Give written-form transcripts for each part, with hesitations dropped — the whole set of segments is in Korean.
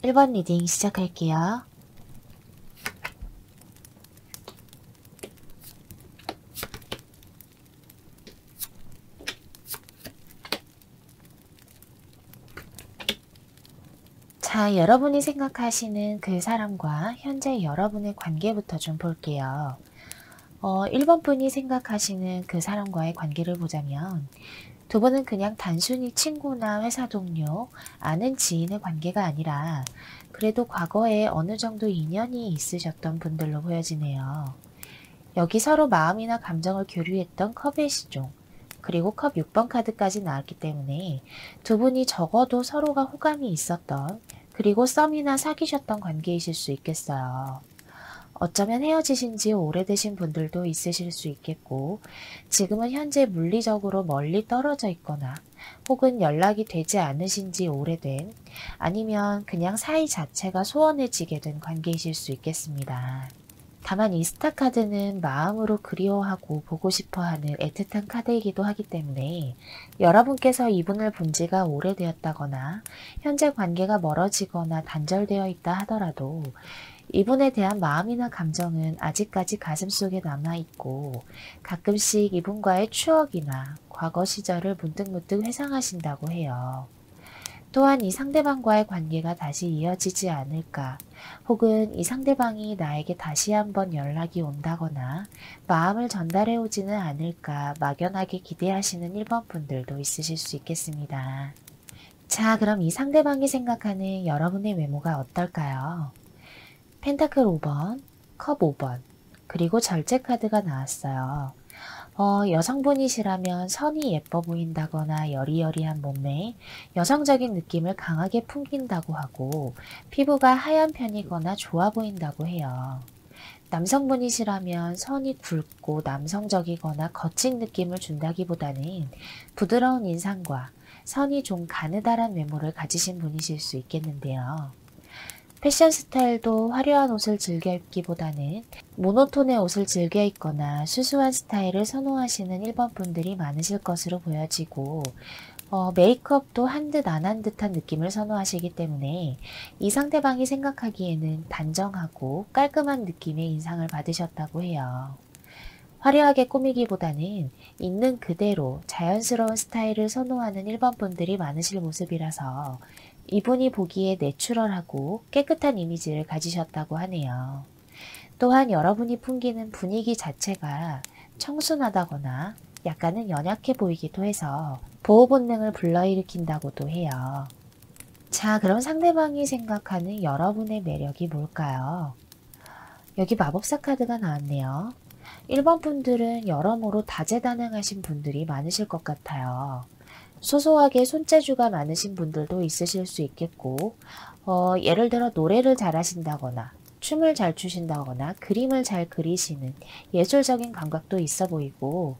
1번 리딩 시작할게요. 자, 여러분이 생각하시는 그 사람과 현재 여러분의 관계부터 좀 볼게요. 1번 분이 생각하시는 그 사람과의 관계를 보자면 두 분은 그냥 단순히 친구나 회사 동료, 아는 지인의 관계가 아니라 그래도 과거에 어느 정도 인연이 있으셨던 분들로 보여지네요. 여기 서로 마음이나 감정을 교류했던 컵의 시종, 그리고 컵 6번 카드까지 나왔기 때문에 두 분이 적어도 서로가 호감이 있었던, 그리고 썸이나 사귀셨던 관계이실 수 있겠어요. 어쩌면 헤어지신 지 오래되신 분들도 있으실 수 있겠고, 지금은 현재 물리적으로 멀리 떨어져 있거나 혹은 연락이 되지 않으신 지 오래된, 아니면 그냥 사이 자체가 소원해지게 된 관계이실 수 있겠습니다. 다만 이 스타 카드는 마음으로 그리워하고 보고 싶어하는 애틋한 카드이기도 하기 때문에 여러분께서 이분을 본 지가 오래되었다거나 현재 관계가 멀어지거나 단절되어 있다 하더라도 이분에 대한 마음이나 감정은 아직까지 가슴속에 남아있고 가끔씩 이분과의 추억이나 과거 시절을 문득문득 회상하신다고 해요. 또한 이 상대방과의 관계가 다시 이어지지 않을까, 혹은 이 상대방이 나에게 다시 한번 연락이 온다거나 마음을 전달해 오지는 않을까 막연하게 기대하시는 1번 분들도 있으실 수 있겠습니다. 자, 그럼 이 상대방이 생각하는 여러분의 외모가 어떨까요? 펜타클 5번, 컵 5번, 그리고 절제 카드가 나왔어요. 여성분이시라면 선이 예뻐 보인다거나 여리여리한 몸매, 여성적인 느낌을 강하게 풍긴다고 하고 피부가 하얀 편이거나 좋아 보인다고 해요. 남성분이시라면 선이 굵고 남성적이거나 거친 느낌을 준다기보다는 부드러운 인상과 선이 좀 가느다란 외모를 가지신 분이실 수 있겠는데요. 패션 스타일도 화려한 옷을 즐겨 입기보다는 모노톤의 옷을 즐겨 입거나 수수한 스타일을 선호하시는 1번 분들이 많으실 것으로 보여지고, 메이크업도 한 듯 안 한 듯한 느낌을 선호하시기 때문에 이 상대방이 생각하기에는 단정하고 깔끔한 느낌의 인상을 받으셨다고 해요. 화려하게 꾸미기보다는 있는 그대로 자연스러운 스타일을 선호하는 1번 분들이 많으실 모습이라서 이분이 보기에 내추럴하고 깨끗한 이미지를 가지셨다고 하네요. 또한 여러분이 풍기는 분위기 자체가 청순하다거나 약간은 연약해 보이기도 해서 보호 본능을 불러일으킨다고도 해요. 자, 그럼 상대방이 생각하는 여러분의 매력이 뭘까요? 여기 마법사 카드가 나왔네요. 1번 분들은 여러모로 다재다능하신 분들이 많으실 것 같아요. 소소하게 손재주가 많으신 분들도 있으실 수 있겠고, 예를 들어 노래를 잘하신다거나 춤을 잘 추신다거나 그림을 잘 그리시는 예술적인 감각도 있어 보이고,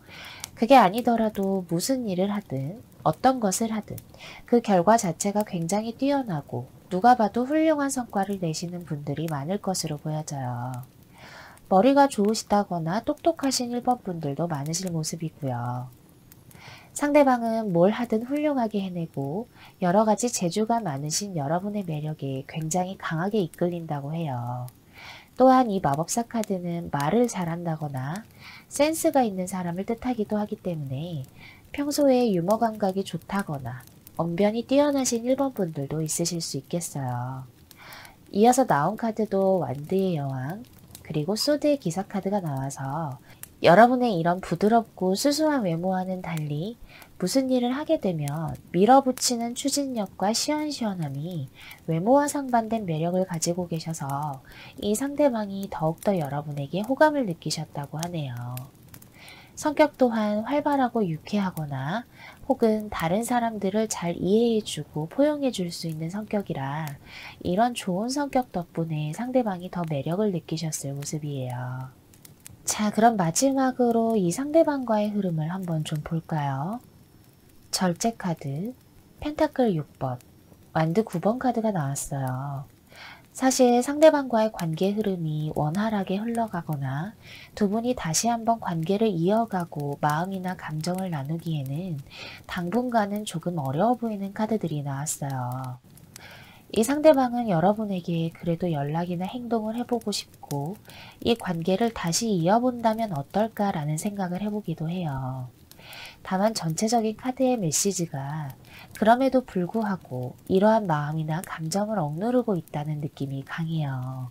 그게 아니더라도 무슨 일을 하든 어떤 것을 하든 그 결과 자체가 굉장히 뛰어나고 누가 봐도 훌륭한 성과를 내시는 분들이 많을 것으로 보여져요. 머리가 좋으시다거나 똑똑하신 1번 분들도 많으실 모습이고요. 상대방은 뭘 하든 훌륭하게 해내고 여러 가지 재주가 많으신 여러분의 매력에 굉장히 강하게 이끌린다고 해요. 또한 이 마법사 카드는 말을 잘한다거나 센스가 있는 사람을 뜻하기도 하기 때문에 평소에 유머 감각이 좋다거나 언변이 뛰어나신 1번 분들도 있으실 수 있겠어요. 이어서 나온 카드도 완드의 여왕, 그리고 소드의 기사 카드가 나와서 여러분의 이런 부드럽고 수수한 외모와는 달리 무슨 일을 하게 되면 밀어붙이는 추진력과 시원시원함이 외모와 상반된 매력을 가지고 계셔서 이 상대방이 더욱더 여러분에게 호감을 느끼셨다고 하네요. 성격 또한 활발하고 유쾌하거나 혹은 다른 사람들을 잘 이해해주고 포용해줄 수 있는 성격이라 이런 좋은 성격 덕분에 상대방이 더 매력을 느끼셨을 모습이에요. 자, 그럼 마지막으로 이 상대방과의 흐름을 한번 좀 볼까요? 절제 카드, 펜타클 6번, 완드 9번 카드가 나왔어요. 사실 상대방과의 관계 흐름이 원활하게 흘러가거나 두 분이 다시 한번 관계를 이어가고 마음이나 감정을 나누기에는 당분간은 조금 어려워 보이는 카드들이 나왔어요. 이 상대방은 여러분에게 그래도 연락이나 행동을 해보고 싶고 이 관계를 다시 이어본다면 어떨까라는 생각을 해보기도 해요. 다만 전체적인 카드의 메시지가 그럼에도 불구하고 이러한 마음이나 감정을 억누르고 있다는 느낌이 강해요.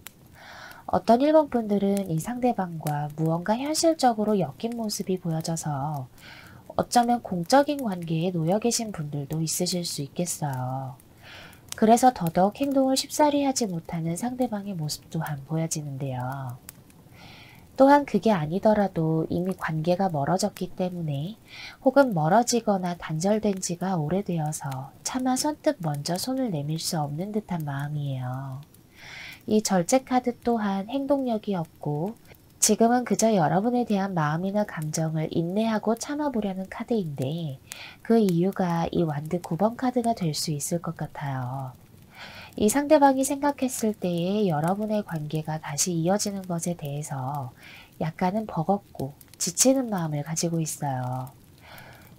어떤 1번 분들은 이 상대방과 무언가 현실적으로 엮인 모습이 보여져서 어쩌면 공적인 관계에 놓여 계신 분들도 있으실 수 있겠어요. 그래서 더더욱 행동을 쉽사리 하지 못하는 상대방의 모습 또한 보여지는데요. 또한 그게 아니더라도 이미 관계가 멀어졌기 때문에 혹은 멀어지거나 단절된 지가 오래되어서 차마 선뜻 먼저 손을 내밀 수 없는 듯한 마음이에요. 이 절제 카드 또한 행동력이 없고 지금은 그저 여러분에 대한 마음이나 감정을 인내하고 참아보려는 카드인데 그 이유가 이 완드 9번 카드가 될 수 있을 것 같아요. 이 상대방이 생각했을 때에 여러분의 관계가 다시 이어지는 것에 대해서 약간은 버겁고 지치는 마음을 가지고 있어요.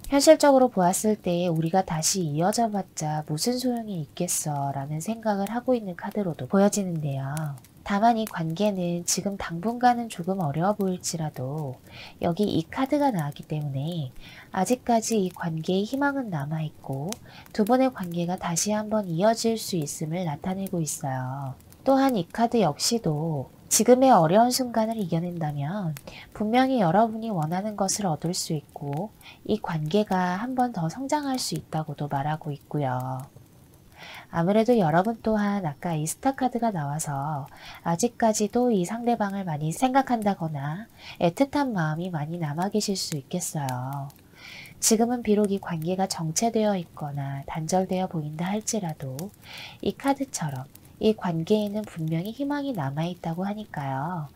현실적으로 보았을 때 우리가 다시 이어져 봤자 무슨 소용이 있겠어 라는 생각을 하고 있는 카드로도 보여지는데요. 다만 이 관계는 지금 당분간은 조금 어려워 보일지라도 여기 이 카드가 나왔기 때문에 아직까지 이 관계의 희망은 남아있고 두 분의 관계가 다시 한번 이어질 수 있음을 나타내고 있어요. 또한 이 카드 역시도 지금의 어려운 순간을 이겨낸다면 분명히 여러분이 원하는 것을 얻을 수 있고 이 관계가 한 번 더 성장할 수 있다고도 말하고 있고요. 아무래도 여러분 또한 아까 이 스타 카드가 나와서 아직까지도 이 상대방을 많이 생각한다거나 애틋한 마음이 많이 남아 계실 수 있겠어요. 지금은 비록 이 관계가 정체되어 있거나 단절되어 보인다 할지라도 이 카드처럼 이 관계에는 분명히 희망이 남아있다고 하니까요.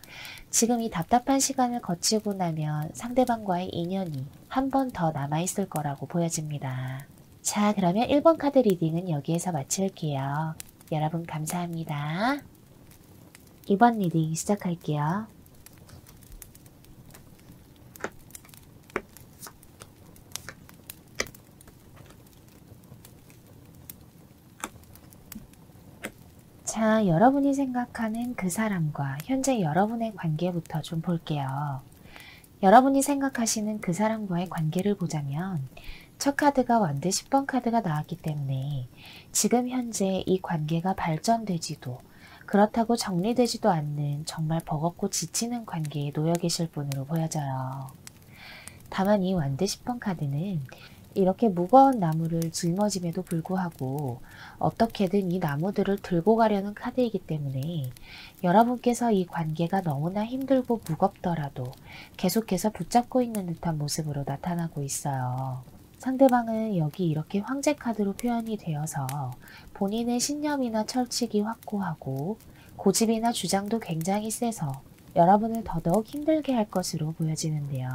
지금 이 답답한 시간을 거치고 나면 상대방과의 인연이 한 번 더 남아있을 거라고 보여집니다. 자, 그러면 1번 카드 리딩은 여기에서 마칠게요. 여러분 감사합니다. 2번 리딩 시작할게요. 자, 여러분이 생각하는 그 사람과 현재 여러분의 관계부터 좀 볼게요. 여러분이 생각하시는 그 사람과의 관계를 보자면 첫 카드가 완드 10번 카드가 나왔기 때문에 지금 현재 이 관계가 발전되지도 그렇다고 정리되지도 않는 정말 버겁고 지치는 관계에 놓여 계실 분으로 보여져요. 다만 이 완드 10번 카드는 이렇게 무거운 나무를 짊어짐에도 불구하고 어떻게든 이 나무들을 들고 가려는 카드이기 때문에 여러분께서 이 관계가 너무나 힘들고 무겁더라도 계속해서 붙잡고 있는 듯한 모습으로 나타나고 있어요. 상대방은 여기 이렇게 황제 카드로 표현이 되어서 본인의 신념이나 철칙이 확고하고 고집이나 주장도 굉장히 세서 여러분을 더더욱 힘들게 할 것으로 보여지는데요.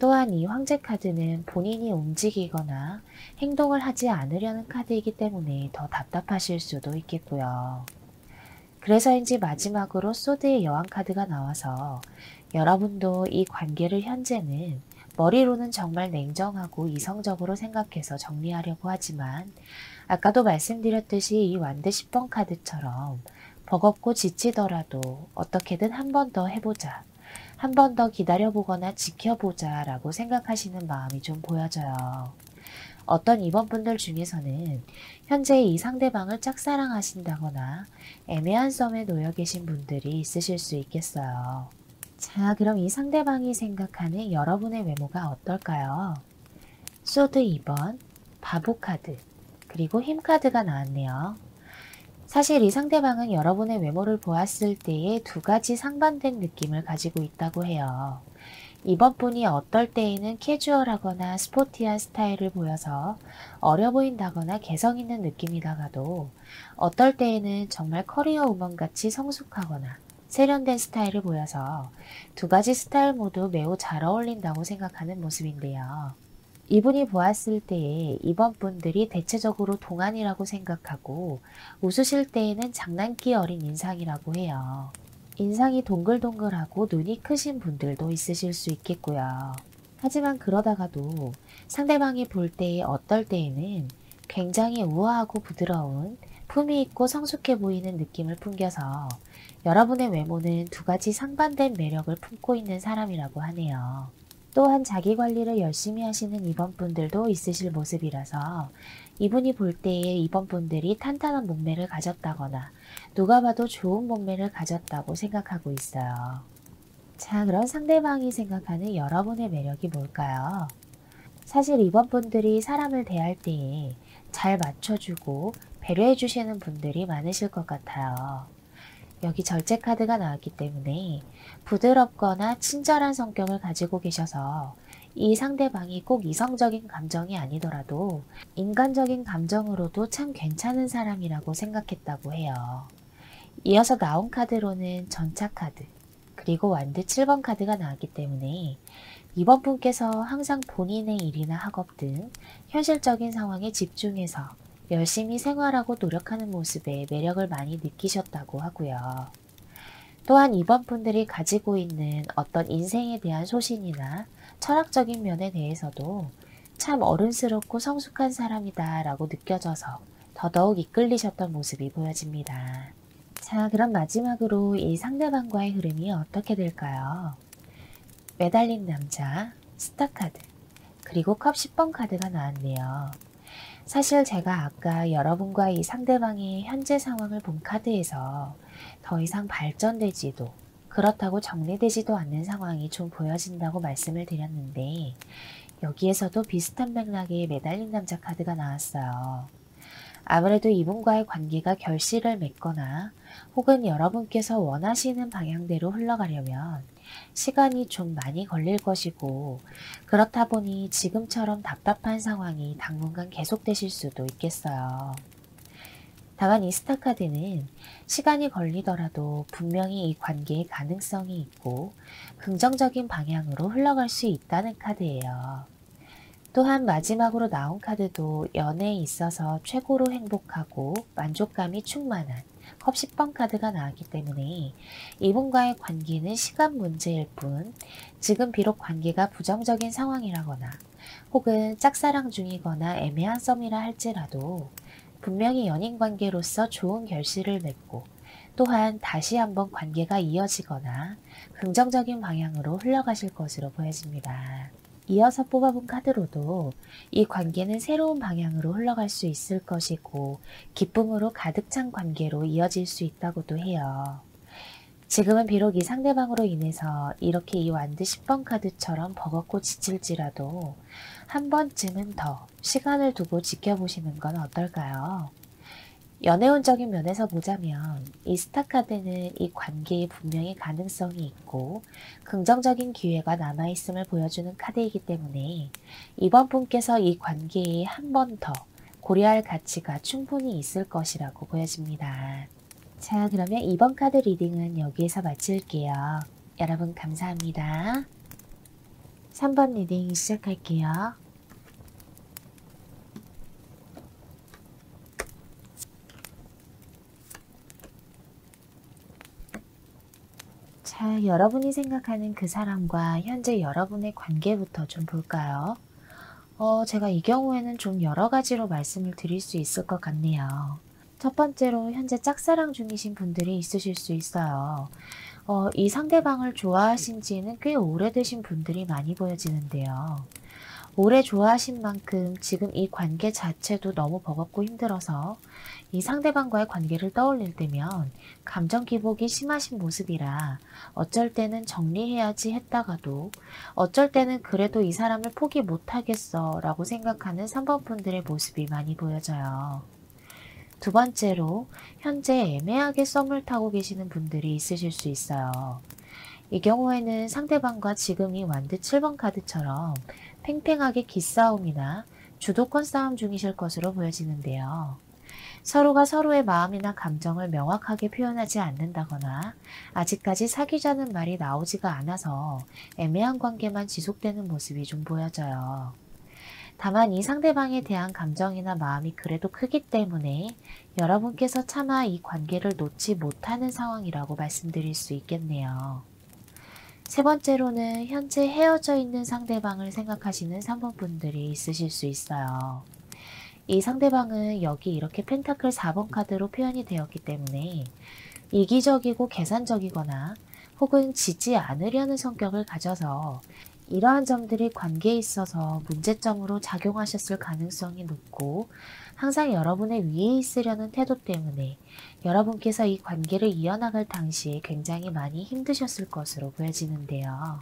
또한 이 황제 카드는 본인이 움직이거나 행동을 하지 않으려는 카드이기 때문에 더 답답하실 수도 있겠고요. 그래서인지 마지막으로 소드의 여왕 카드가 나와서 여러분도 이 관계를 현재는 머리로는 정말 냉정하고 이성적으로 생각해서 정리하려고 하지만 아까도 말씀드렸듯이 이 완드 10번 카드처럼 버겁고 지치더라도 어떻게든 한 번 더 해보자, 한 번 더 기다려보거나 지켜보자 라고 생각하시는 마음이 좀 보여져요. 어떤 이번분들 중에서는 현재 이 상대방을 짝사랑하신다거나 애매한 썸에 놓여 계신 분들이 있으실 수 있겠어요. 자, 그럼 이 상대방이 생각하는 여러분의 외모가 어떨까요? 소드 2번, 바보 카드, 그리고 힘 카드가 나왔네요. 사실 이 상대방은 여러분의 외모를 보았을 때에 두 가지 상반된 느낌을 가지고 있다고 해요. 이번 분이 어떨 때에는 캐주얼하거나 스포티한 스타일을 보여서 어려 보인다거나 개성 있는 느낌이다가도 어떨 때에는 정말 커리어 우먼같이 성숙하거나 세련된 스타일을 보여서 두 가지 스타일 모두 매우 잘 어울린다고 생각하는 모습인데요. 이분이 보았을 때에 이번 분들이 대체적으로 동안이라고 생각하고 웃으실 때에는 장난기 어린 인상이라고 해요. 인상이 동글동글하고 눈이 크신 분들도 있으실 수 있겠고요. 하지만 그러다가도 상대방이 볼 때에 어떨 때에는 굉장히 우아하고 부드러운 품위 있고 성숙해 보이는 느낌을 풍겨서 여러분의 외모는 두 가지 상반된 매력을 품고 있는 사람이라고 하네요. 또한 자기 관리를 열심히 하시는 이번 분들도 있으실 모습이라서 이분이 볼 때에 이번 분들이 탄탄한 몸매를 가졌다거나 누가 봐도 좋은 몸매를 가졌다고 생각하고 있어요. 자, 그럼 상대방이 생각하는 여러분의 매력이 뭘까요? 사실 이번 분들이 사람을 대할 때에 잘 맞춰주고 배려해 주시는 분들이 많으실 것 같아요. 여기 절제 카드가 나왔기 때문에 부드럽거나 친절한 성격을 가지고 계셔서 이 상대방이 꼭 이성적인 감정이 아니더라도 인간적인 감정으로도 참 괜찮은 사람이라고 생각했다고 해요. 이어서 나온 카드로는 전차 카드, 그리고 완드 7번 카드가 나왔기 때문에 이번 분께서 항상 본인의 일이나 학업 등 현실적인 상황에 집중해서 열심히 생활하고 노력하는 모습에 매력을 많이 느끼셨다고 하고요. 또한 이번 분들이 가지고 있는 어떤 인생에 대한 소신이나 철학적인 면에 대해서도 참 어른스럽고 성숙한 사람이다 라고 느껴져서 더더욱 이끌리셨던 모습이 보여집니다. 자, 그럼 마지막으로 이 상대방과의 흐름이 어떻게 될까요? 매달린 남자, 스타카드, 그리고 컵 10번 카드가 나왔네요. 사실 제가 아까 여러분과 이 상대방의 현재 상황을 본 카드에서 더 이상 발전되지도 그렇다고 정리되지도 않는 상황이 좀 보여진다고 말씀을 드렸는데 여기에서도 비슷한 맥락의 매달린 남자 카드가 나왔어요. 아무래도 이분과의 관계가 결실을 맺거나 혹은 여러분께서 원하시는 방향대로 흘러가려면 시간이 좀 많이 걸릴 것이고 그렇다 보니 지금처럼 답답한 상황이 당분간 계속되실 수도 있겠어요. 다만 이 스타카드는 시간이 걸리더라도 분명히 이 관계의 가능성이 있고 긍정적인 방향으로 흘러갈 수 있다는 카드예요. 또한 마지막으로 나온 카드도 연애에 있어서 최고로 행복하고 만족감이 충만한 컵 10번 카드가 나왔기 때문에 이분과의 관계는 시간 문제일 뿐 지금 비록 관계가 부정적인 상황이라거나 혹은 짝사랑 중이거나 애매한 썸이라 할지라도 분명히 연인 관계로서 좋은 결실을 맺고 또한 다시 한번 관계가 이어지거나 긍정적인 방향으로 흘러가실 것으로 보여집니다. 이어서 뽑아본 카드로도 이 관계는 새로운 방향으로 흘러갈 수 있을 것이고 기쁨으로 가득 찬 관계로 이어질 수 있다고도 해요. 지금은 비록 이 상대방으로 인해서 이렇게 이 완드 10번 카드처럼 버겁고 지칠지라도 한 번쯤은 더 시간을 두고 지켜보시는 건 어떨까요? 연애운적인 면에서 보자면 이 스타카드는 이 관계에 분명히 가능성이 있고 긍정적인 기회가 남아있음을 보여주는 카드이기 때문에 이번 분께서 이 관계에 한 번 더 고려할 가치가 충분히 있을 것이라고 보여집니다. 자, 그러면 이번 카드 리딩은 여기에서 마칠게요. 여러분 감사합니다. 3번 리딩 시작할게요. 자, 여러분이 생각하는 그 사람과 현재 여러분의 관계부터 좀 볼까요? 제가 이 경우에는 좀 여러 가지로 말씀을 드릴 수 있을 것 같네요. 첫 번째로 현재 짝사랑 중이신 분들이 있으실 수 있어요. 이 상대방을 좋아하신 지는 꽤 오래되신 분들이 많이 보여지는데요. 오래 좋아하신 만큼 지금 이 관계 자체도 너무 버겁고 힘들어서 이 상대방과의 관계를 떠올릴 때면 감정 기복이 심하신 모습이라 어쩔 때는 정리해야지 했다가도 어쩔 때는 그래도 이 사람을 포기 못하겠어 라고 생각하는 3번 분들의 모습이 많이 보여져요. 두 번째로 현재 애매하게 썸을 타고 계시는 분들이 있으실 수 있어요. 이 경우에는 상대방과 지금 이 완드 7번 카드처럼 팽팽하게 기싸움이나 주도권 싸움 중이실 것으로 보여지는데요. 서로가 서로의 마음이나 감정을 명확하게 표현하지 않는다거나 아직까지 사귀자는 말이 나오지가 않아서 애매한 관계만 지속되는 모습이 좀 보여져요. 다만 이 상대방에 대한 감정이나 마음이 그래도 크기 때문에 여러분께서 차마 이 관계를 놓지 못하는 상황이라고 말씀드릴 수 있겠네요. 세 번째로는 현재 헤어져 있는 상대방을 생각하시는 3번 분들이 있으실 수 있어요. 이 상대방은 여기 이렇게 펜타클 4번 카드로 표현이 되었기 때문에 이기적이고 계산적이거나 혹은 지지 않으려는 성격을 가져서 이러한 점들이 관계에 있어서 문제점으로 작용하셨을 가능성이 높고 항상 여러분의 위에 있으려는 태도 때문에 여러분께서 이 관계를 이어나갈 당시에 굉장히 많이 힘드셨을 것으로 보여지는데요.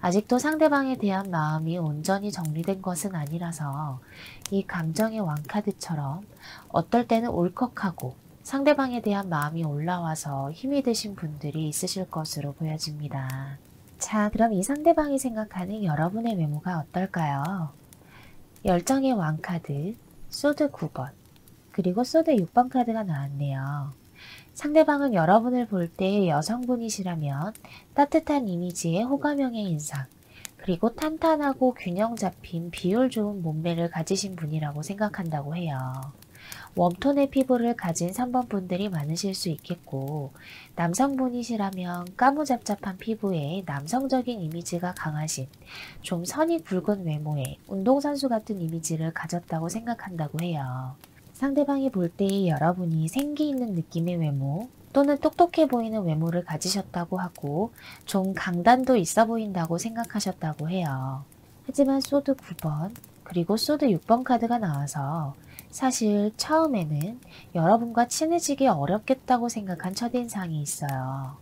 아직도 상대방에 대한 마음이 온전히 정리된 것은 아니라서 이 감정의 왕카드처럼 어떨 때는 울컥하고 상대방에 대한 마음이 올라와서 힘이 드신 분들이 있으실 것으로 보여집니다. 자, 그럼 이 상대방이 생각하는 여러분의 외모가 어떨까요? 열정의 왕카드, 소드 9번, 그리고 소드 6번 카드가 나왔네요. 상대방은 여러분을 볼 때 여성분이시라면 따뜻한 이미지의 호감형의 인상, 그리고 탄탄하고 균형 잡힌 비율 좋은 몸매를 가지신 분이라고 생각한다고 해요. 웜톤의 피부를 가진 3번 분들이 많으실 수 있겠고 남성분이시라면 까무잡잡한 피부에 남성적인 이미지가 강하신 좀 선이 굵은 외모에 운동선수 같은 이미지를 가졌다고 생각한다고 해요. 상대방이 볼 때 여러분이 생기 있는 느낌의 외모 또는 똑똑해 보이는 외모를 가지셨다고 하고 좀 강단도 있어 보인다고 생각하셨다고 해요. 하지만 소드 9번 그리고 소드 6번 카드가 나와서 사실 처음에는 여러분과 친해지기 어렵겠다고 생각한 첫인상이 있어요.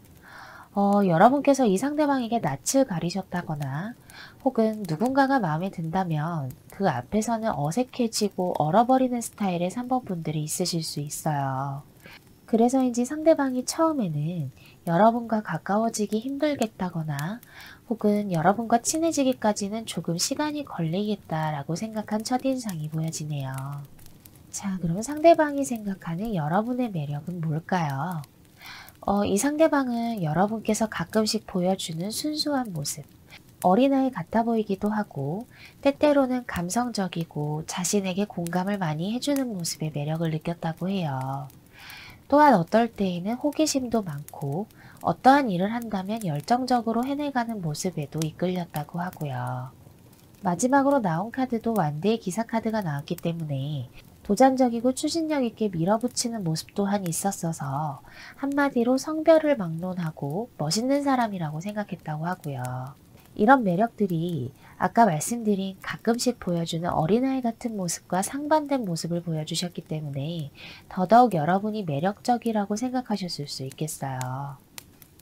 여러분께서 이 상대방에게 낯을 가리셨다거나 혹은 누군가가 마음에 든다면 그 앞에서는 어색해지고 얼어버리는 스타일의 3번 분들이 있으실 수 있어요. 그래서인지 상대방이 처음에는 여러분과 가까워지기 힘들겠다거나 혹은 여러분과 친해지기까지는 조금 시간이 걸리겠다라고 생각한 첫인상이 보여지네요. 자, 그럼 상대방이 생각하는 여러분의 매력은 뭘까요? 이 상대방은 여러분께서 가끔씩 보여주는 순수한 모습, 어린아이 같아 보이기도 하고 때때로는 감성적이고 자신에게 공감을 많이 해주는 모습에 매력을 느꼈다고 해요. 또한 어떨 때에는 호기심도 많고 어떠한 일을 한다면 열정적으로 해내가는 모습에도 이끌렸다고 하고요. 마지막으로 나온 카드도 완대의 기사 카드가 나왔기 때문에 도전적이고 추진력 있게 밀어붙이는 모습 또한 있었어서 한마디로 성별을 막론하고 멋있는 사람이라고 생각했다고 하고요. 이런 매력들이 아까 말씀드린 가끔씩 보여주는 어린아이 같은 모습과 상반된 모습을 보여주셨기 때문에 더더욱 여러분이 매력적이라고 생각하셨을 수 있겠어요.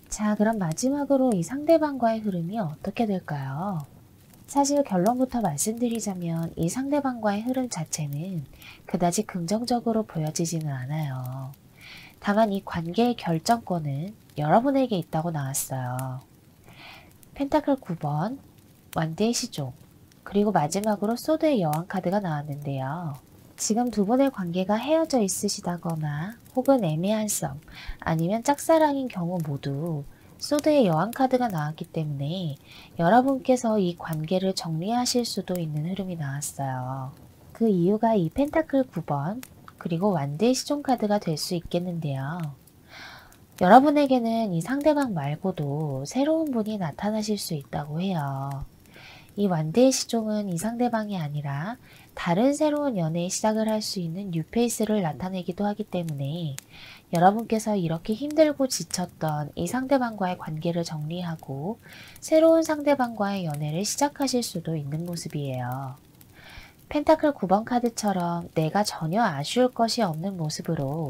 자, 그럼 마지막으로 이 상대방과의 흐름이 어떻게 될까요? 사실 결론부터 말씀드리자면 이 상대방과의 흐름 자체는 그다지 긍정적으로 보여지지는 않아요. 다만 이 관계의 결정권은 여러분에게 있다고 나왔어요. 펜타클 9번, 완대의 시종, 그리고 마지막으로 소드의 여왕 카드가 나왔는데요. 지금 두 분의 관계가 헤어져 있으시다거나 혹은 애매한 썸 아니면 짝사랑인 경우 모두 소드의 여왕 카드가 나왔기 때문에 여러분께서 이 관계를 정리하실 수도 있는 흐름이 나왔어요. 그 이유가 이 펜타클 9번 그리고 완대의 시종 카드가 될 수 있겠는데요. 여러분에게는 이 상대방 말고도 새로운 분이 나타나실 수 있다고 해요. 이 완대의 시종은 이 상대방이 아니라 다른 새로운 연애의 시작을 할 수 있는 뉴페이스를 나타내기도 하기 때문에 여러분께서 이렇게 힘들고 지쳤던 이 상대방과의 관계를 정리하고 새로운 상대방과의 연애를 시작하실 수도 있는 모습이에요. 펜타클 9번 카드처럼 내가 전혀 아쉬울 것이 없는 모습으로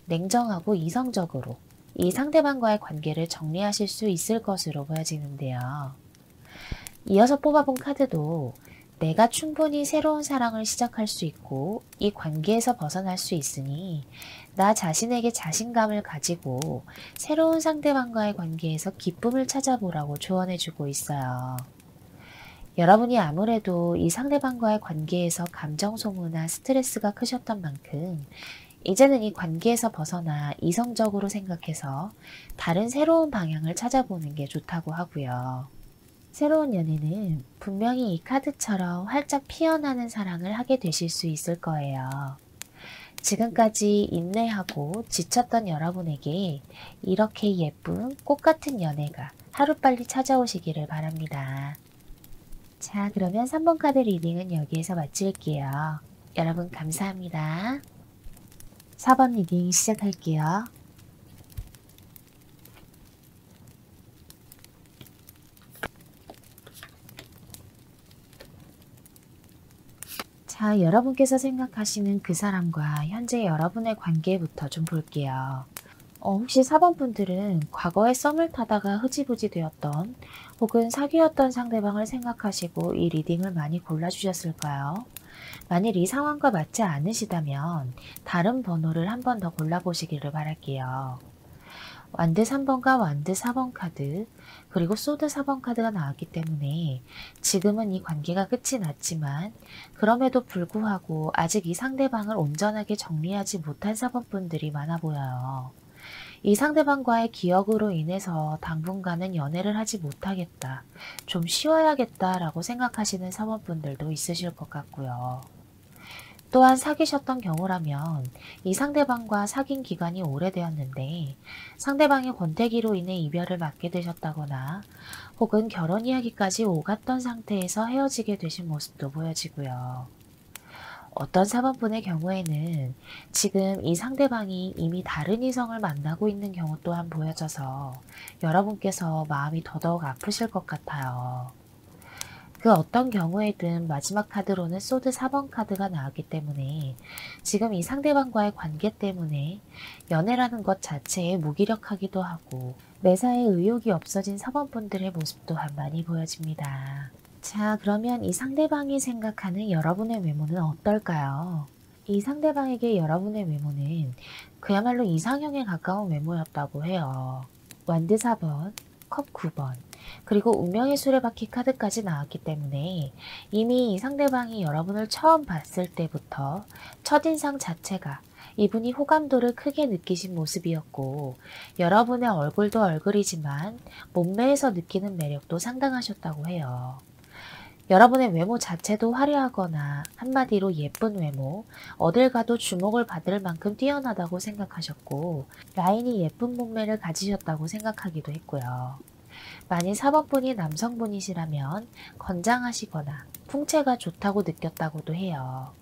냉정하고 이성적으로 이 상대방과의 관계를 정리하실 수 있을 것으로 보여지는데요. 이어서 뽑아본 카드도 내가 충분히 새로운 사랑을 시작할 수 있고 이 관계에서 벗어날 수 있으니 나 자신에게 자신감을 가지고 새로운 상대방과의 관계에서 기쁨을 찾아보라고 조언해주고 있어요. 여러분이 아무래도 이 상대방과의 관계에서 감정 소모나 스트레스가 크셨던 만큼 이제는 이 관계에서 벗어나 이성적으로 생각해서 다른 새로운 방향을 찾아보는 게 좋다고 하고요. 새로운 연애는 분명히 이 카드처럼 활짝 피어나는 사랑을 하게 되실 수 있을 거예요. 지금까지 인내하고 지쳤던 여러분에게 이렇게 예쁜 꽃 같은 연애가 하루빨리 찾아오시기를 바랍니다. 자, 그러면 3번 카드 리딩은 여기에서 마칠게요. 여러분 감사합니다. 4번 리딩 시작할게요. 자, 여러분께서 생각하시는 그 사람과 현재 여러분의 관계부터 좀 볼게요. 혹시 4번 분들은 과거에 썸을 타다가 흐지부지 되었던 혹은 사귀었던 상대방을 생각하시고 이 리딩을 많이 골라주셨을까요? 만일 이 상황과 맞지 않으시다면 다른 번호를 한 번 더 골라보시기를 바랄게요. 완드 3번과 완드 4번 카드, 그리고 소드 4번 카드가 나왔기 때문에 지금은 이 관계가 끝이 났지만 그럼에도 불구하고 아직 이 상대방을 온전하게 정리하지 못한 4번 분들이 많아 보여요. 이 상대방과의 기억으로 인해서 당분간은 연애를 하지 못하겠다, 좀 쉬어야겠다 라고 생각하시는 4번 분들도 있으실 것 같고요. 또한 사귀셨던 경우라면 이 상대방과 사귄 기간이 오래되었는데 상대방의 권태기로 인해 이별을 맞게 되셨다거나 혹은 결혼 이야기까지 오갔던 상태에서 헤어지게 되신 모습도 보여지고요. 어떤 4번분의 경우에는 지금 이 상대방이 이미 다른 이성을 만나고 있는 경우 또한 보여져서 여러분께서 마음이 더더욱 아프실 것 같아요. 그 어떤 경우에든 마지막 카드로는 소드 4번 카드가 나왔기 때문에 지금 이 상대방과의 관계 때문에 연애라는 것 자체에 무기력하기도 하고 매사에 의욕이 없어진 4번 분들의 모습 또한 많이 보여집니다. 자, 그러면 이 상대방이 생각하는 여러분의 외모는 어떨까요? 이 상대방에게 여러분의 외모는 그야말로 이상형에 가까운 외모였다고 해요. 완드 4번, 컵 9번, 그리고 운명의 수레바퀴 카드까지 나왔기 때문에 이미 이 상대방이 여러분을 처음 봤을 때부터 첫인상 자체가 이분이 호감도를 크게 느끼신 모습이었고 여러분의 얼굴도 얼굴이지만 몸매에서 느끼는 매력도 상당하셨다고 해요. 여러분의 외모 자체도 화려하거나 한마디로 예쁜 외모, 어딜 가도 주목을 받을 만큼 뛰어나다고 생각하셨고 라인이 예쁜 몸매를 가지셨다고 생각하기도 했고요. 만일 4번분이 남성분이시라면 건장하시거나 풍채가 좋다고 느꼈다고도 해요.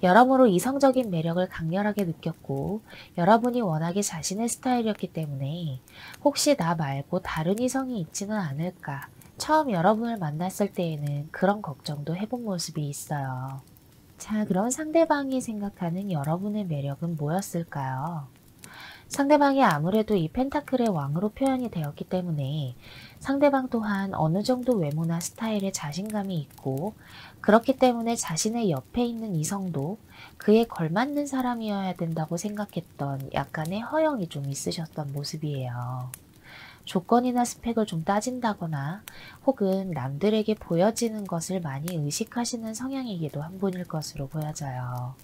여러모로 이성적인 매력을 강렬하게 느꼈고 여러분이 워낙에 자신의 스타일이었기 때문에 혹시 나 말고 다른 이성이 있지는 않을까, 처음 여러분을 만났을 때에는 그런 걱정도 해본 모습이 있어요. 자, 그럼 상대방이 생각하는 여러분의 매력은 뭐였을까요? 상대방이 아무래도 이 펜타클의 왕으로 표현이 되었기 때문에 상대방 또한 어느 정도 외모나 스타일에 자신감이 있고, 그렇기 때문에 자신의 옆에 있는 이성도 그에 걸맞는 사람이어야 된다고 생각했던 약간의 허영이 좀 있으셨던 모습이에요. 조건이나 스펙을 좀 따진다거나 혹은 남들에게 보여지는 것을 많이 의식하시는 성향이기도 한 분일 것으로 보여져요.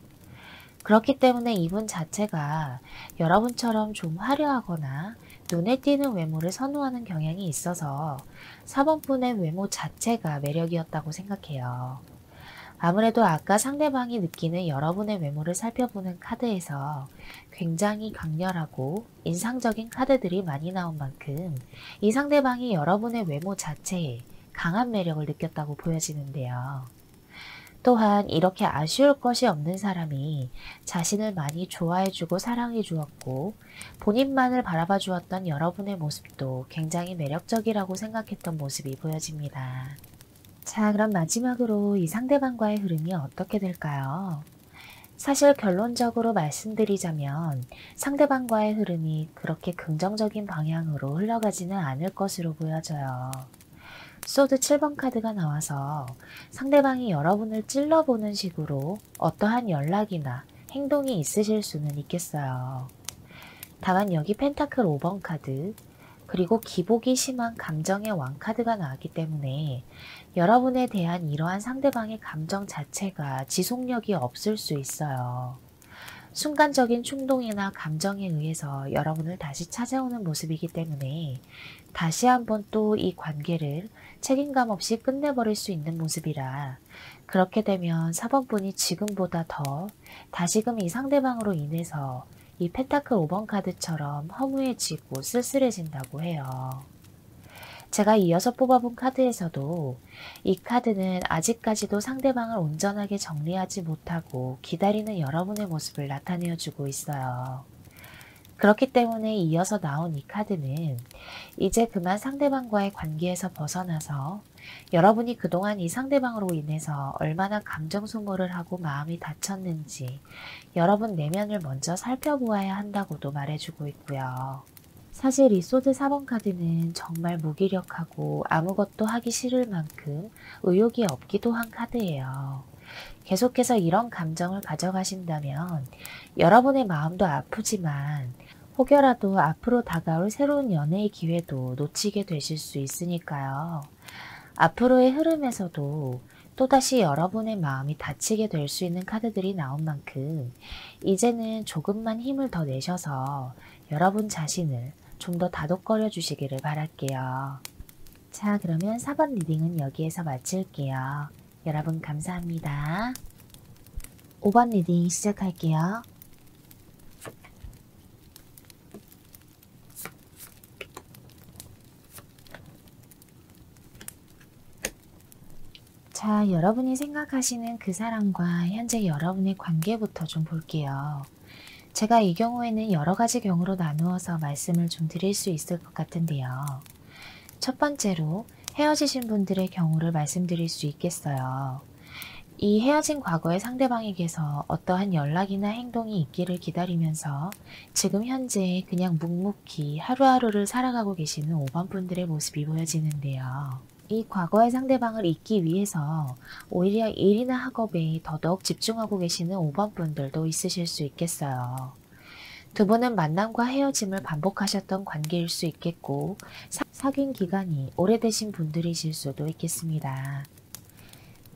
그렇기 때문에 이분 자체가 여러분처럼 좀 화려하거나 눈에 띄는 외모를 선호하는 경향이 있어서 4번분의 외모 자체가 매력이었다고 생각해요. 아무래도 아까 상대방이 느끼는 여러분의 외모를 살펴보는 카드에서 굉장히 강렬하고 인상적인 카드들이 많이 나온 만큼 이 상대방이 여러분의 외모 자체에 강한 매력을 느꼈다고 보여지는데요. 또한 이렇게 아쉬울 것이 없는 사람이 자신을 많이 좋아해주고 사랑해 주었고 본인만을 바라봐 주었던 여러분의 모습도 굉장히 매력적이라고 생각했던 모습이 보여집니다. 자, 그럼 마지막으로 이 상대방과의 흐름이 어떻게 될까요? 사실 결론적으로 말씀드리자면 상대방과의 흐름이 그렇게 긍정적인 방향으로 흘러가지는 않을 것으로 보여져요. 소드 7번 카드가 나와서 상대방이 여러분을 찔러보는 식으로 어떠한 연락이나 행동이 있으실 수는 있겠어요. 다만 여기 펜타클 5번 카드, 그리고 기복이 심한 감정의 왕 카드가 나왔기 때문에 여러분에 대한 이러한 상대방의 감정 자체가 지속력이 없을 수 있어요. 순간적인 충동이나 감정에 의해서 여러분을 다시 찾아오는 모습이기 때문에 다시 한번 또 이 관계를 책임감 없이 끝내버릴 수 있는 모습이라, 그렇게 되면 4번분이 지금보다 더 다시금 이 상대방으로 인해서 이 펜타클 5번 카드처럼 허무해지고 쓸쓸해진다고 해요. 제가 이어서 뽑아본 카드에서도 이 카드는 아직까지도 상대방을 온전하게 정리하지 못하고 기다리는 여러분의 모습을 나타내어 주고 있어요. 그렇기 때문에 이어서 나온 이 카드는 이제 그만 상대방과의 관계에서 벗어나서 여러분이 그동안 이 상대방으로 인해서 얼마나 감정 소모를 하고 마음이 다쳤는지 여러분 내면을 먼저 살펴보아야 한다고도 말해주고 있고요. 사실 이 소드 4번 카드는 정말 무기력하고 아무것도 하기 싫을 만큼 의욕이 없기도 한 카드예요. 계속해서 이런 감정을 가져가신다면 여러분의 마음도 아프지만 혹여라도 앞으로 다가올 새로운 연애의 기회도 놓치게 되실 수 있으니까요. 앞으로의 흐름에서도 또다시 여러분의 마음이 다치게 될 수 있는 카드들이 나온 만큼 이제는 조금만 힘을 더 내셔서 여러분 자신을 좀 더 다독거려 주시기를 바랄게요. 자, 그러면 4번 리딩은 여기에서 마칠게요. 여러분 감사합니다. 5번 리딩 시작할게요. 자, 여러분이 생각하시는 그 사람과 현재 여러분의 관계부터 좀 볼게요. 제가 이 경우에는 여러 가지 경우로 나누어서 말씀을 좀 드릴 수 있을 것 같은데요. 첫 번째로 헤어지신 분들의 경우를 말씀드릴 수 있겠어요. 이 헤어진 과거의 상대방에게서 어떠한 연락이나 행동이 있기를 기다리면서 지금 현재 그냥 묵묵히 하루하루를 살아가고 계시는 5번 분들의 모습이 보여지는데요. 이 과거의 상대방을 잊기 위해서 오히려 일이나 학업에 더더욱 집중하고 계시는 5번 분들도 있으실 수 있겠어요. 두 분은 만남과 헤어짐을 반복하셨던 관계일 수 있겠고 사귄 기간이 오래되신 분들이실 수도 있겠습니다.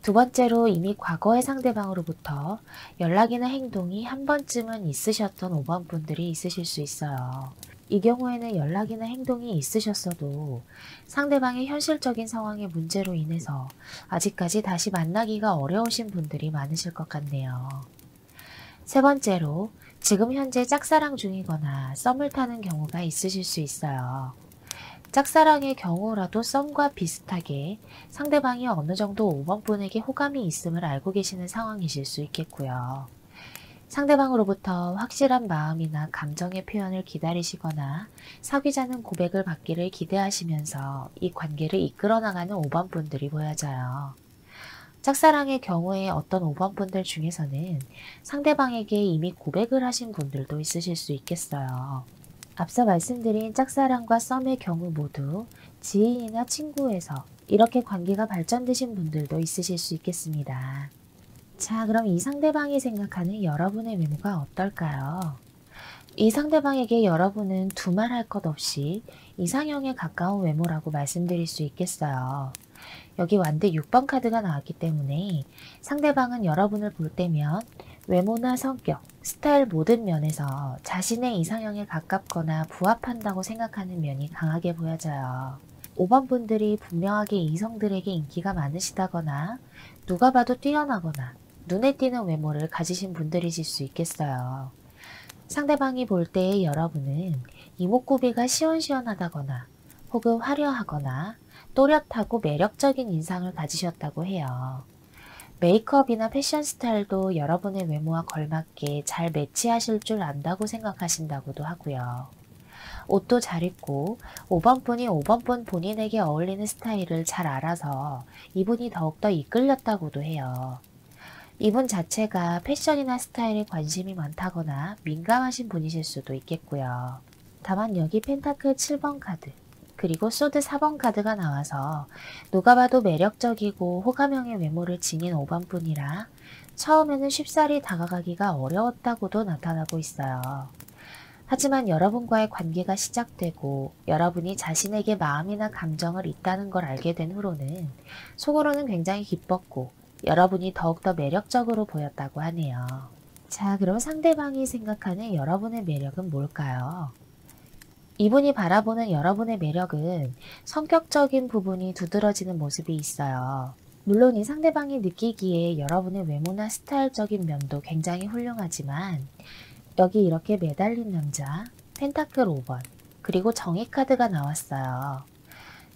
두 번째로 이미 과거의 상대방으로부터 연락이나 행동이 한 번쯤은 있으셨던 5번 분들이 있으실 수 있어요. 이 경우에는 연락이나 행동이 있으셨어도 상대방의 현실적인 상황의 문제로 인해서 아직까지 다시 만나기가 어려우신 분들이 많으실 것 같네요. 세 번째로 지금 현재 짝사랑 중이거나 썸을 타는 경우가 있으실 수 있어요. 짝사랑의 경우라도 썸과 비슷하게 상대방이 어느 정도 5번 분에게 호감이 있음을 알고 계시는 상황이실 수 있겠고요. 상대방으로부터 확실한 마음이나 감정의 표현을 기다리시거나 사귀자는 고백을 받기를 기대하시면서 이 관계를 이끌어 나가는 5번 분들이 보여져요. 짝사랑의 경우에 어떤 5번 분들 중에서는 상대방에게 이미 고백을 하신 분들도 있으실 수 있겠어요. 앞서 말씀드린 짝사랑과 썸의 경우 모두 지인이나 친구에서 이렇게 관계가 발전되신 분들도 있으실 수 있겠습니다. 자, 그럼 이 상대방이 생각하는 여러분의 외모가 어떨까요? 이 상대방에게 여러분은 두말할 것 없이 이상형에 가까운 외모라고 말씀드릴 수 있겠어요. 여기 완드 6번 카드가 나왔기 때문에 상대방은 여러분을 볼 때면 외모나 성격, 스타일 모든 면에서 자신의 이상형에 가깝거나 부합한다고 생각하는 면이 강하게 보여져요. 5번 분들이 분명하게 이성들에게 인기가 많으시다거나 누가 봐도 뛰어나거나 눈에 띄는 외모를 가지신 분들이실 수 있겠어요. 상대방이 볼 때의 여러분은 이목구비가 시원시원하다거나 혹은 화려하거나 또렷하고 매력적인 인상을 가지셨다고 해요. 메이크업이나 패션 스타일도 여러분의 외모와 걸맞게 잘 매치하실 줄 안다고 생각하신다고도 하고요. 옷도 잘 입고 5번 분이 5번 분 본인에게 어울리는 스타일을 잘 알아서 이분이 더욱더 이끌렸다고도 해요. 이분 자체가 패션이나 스타일에 관심이 많다거나 민감하신 분이실 수도 있겠고요. 다만 여기 펜타클 7번 카드 그리고 소드 4번 카드가 나와서 누가 봐도 매력적이고 호감형의 외모를 지닌 5번 분이라 처음에는 쉽사리 다가가기가 어려웠다고도 나타나고 있어요. 하지만 여러분과의 관계가 시작되고 여러분이 자신에게 마음이나 감정을 있다는 걸 알게 된 후로는 속으로는 굉장히 기뻤고 여러분이 더욱더 매력적으로 보였다고 하네요. 자, 그럼 상대방이 생각하는 여러분의 매력은 뭘까요? 이분이 바라보는 여러분의 매력은 성격적인 부분이 두드러지는 모습이 있어요. 물론 이 상대방이 느끼기에 여러분의 외모나 스타일적인 면도 굉장히 훌륭하지만 여기 이렇게 매달린 남자, 펜타클 5번, 그리고 정의 카드가 나왔어요.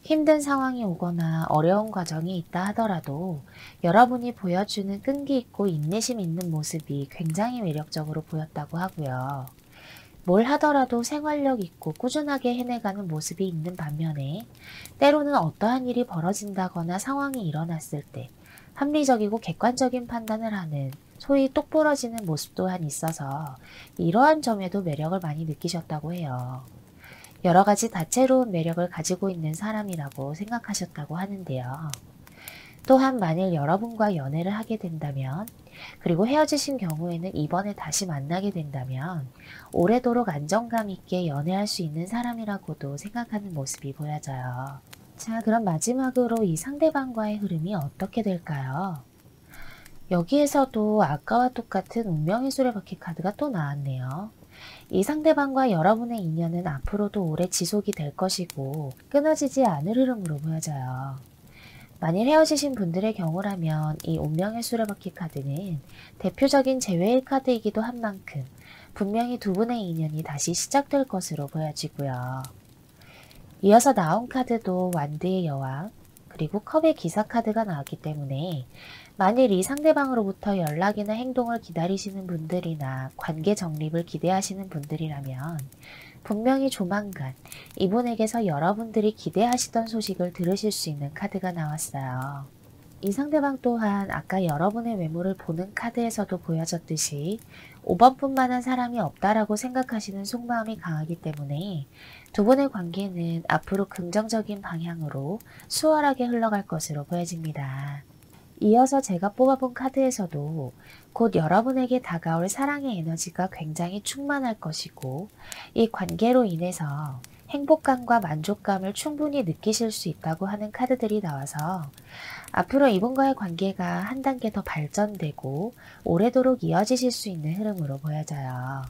힘든 상황이 오거나 어려운 과정이 있다 하더라도 여러분이 보여주는 끈기 있고 인내심 있는 모습이 굉장히 매력적으로 보였다고 하고요. 뭘 하더라도 생활력 있고 꾸준하게 해내가는 모습이 있는 반면에 때로는 어떠한 일이 벌어진다거나 상황이 일어났을 때 합리적이고 객관적인 판단을 하는 소위 똑부러지는 모습 또한 있어서 이러한 점에도 매력을 많이 느끼셨다고 해요. 여러 가지 다채로운 매력을 가지고 있는 사람이라고 생각하셨다고 하는데요. 또한 만일 여러분과 연애를 하게 된다면 그리고 헤어지신 경우에는 이번에 다시 만나게 된다면 오래도록 안정감 있게 연애할 수 있는 사람이라고도 생각하는 모습이 보여져요. 자, 그럼 마지막으로 이 상대방과의 흐름이 어떻게 될까요? 여기에서도 아까와 똑같은 운명의 수레바퀴 카드가 또 나왔네요. 이 상대방과 여러분의 인연은 앞으로도 오래 지속이 될 것이고 끊어지지 않을 흐름으로 보여져요. 만일 헤어지신 분들의 경우라면 이 운명의 수레바퀴 카드는 대표적인 재회의 카드이기도 한 만큼 분명히 두 분의 인연이 다시 시작될 것으로 보여지고요. 이어서 나온 카드도 완드의 여왕 그리고 컵의 기사 카드가 나왔기 때문에 만일 이 상대방으로부터 연락이나 행동을 기다리시는 분들이나 관계 정립을 기대하시는 분들이라면 분명히 조만간 이분에게서 여러분들이 기대하시던 소식을 들으실 수 있는 카드가 나왔어요. 이 상대방 또한 아까 여러분의 외모를 보는 카드에서도 보여졌듯이 5번뿐만한 사람이 없다라고 생각하시는 속마음이 강하기 때문에 두 분의 관계는 앞으로 긍정적인 방향으로 수월하게 흘러갈 것으로 보여집니다. 이어서 제가 뽑아본 카드에서도 곧 여러분에게 다가올 사랑의 에너지가 굉장히 충만할 것이고 이 관계로 인해서 행복감과 만족감을 충분히 느끼실 수 있다고 하는 카드들이 나와서 앞으로 이분과의 관계가 한 단계 더 발전되고 오래도록 이어지실 수 있는 흐름으로 보여져요.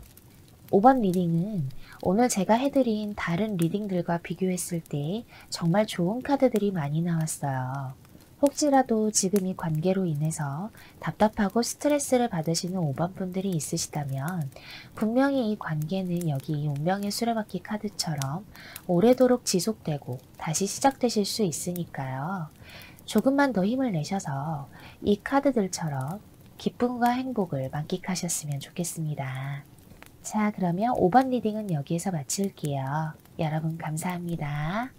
5번 리딩은 오늘 제가 해드린 다른 리딩들과 비교했을 때 정말 좋은 카드들이 많이 나왔어요. 혹시라도 지금 이 관계로 인해서 답답하고 스트레스를 받으시는 5번 분들이 있으시다면 분명히 이 관계는 여기 이 운명의 수레바퀴 카드처럼 오래도록 지속되고 다시 시작되실 수 있으니까요. 조금만 더 힘을 내셔서 이 카드들처럼 기쁨과 행복을 만끽하셨으면 좋겠습니다. 자, 그러면 5번 리딩은 여기에서 마칠게요. 여러분 감사합니다.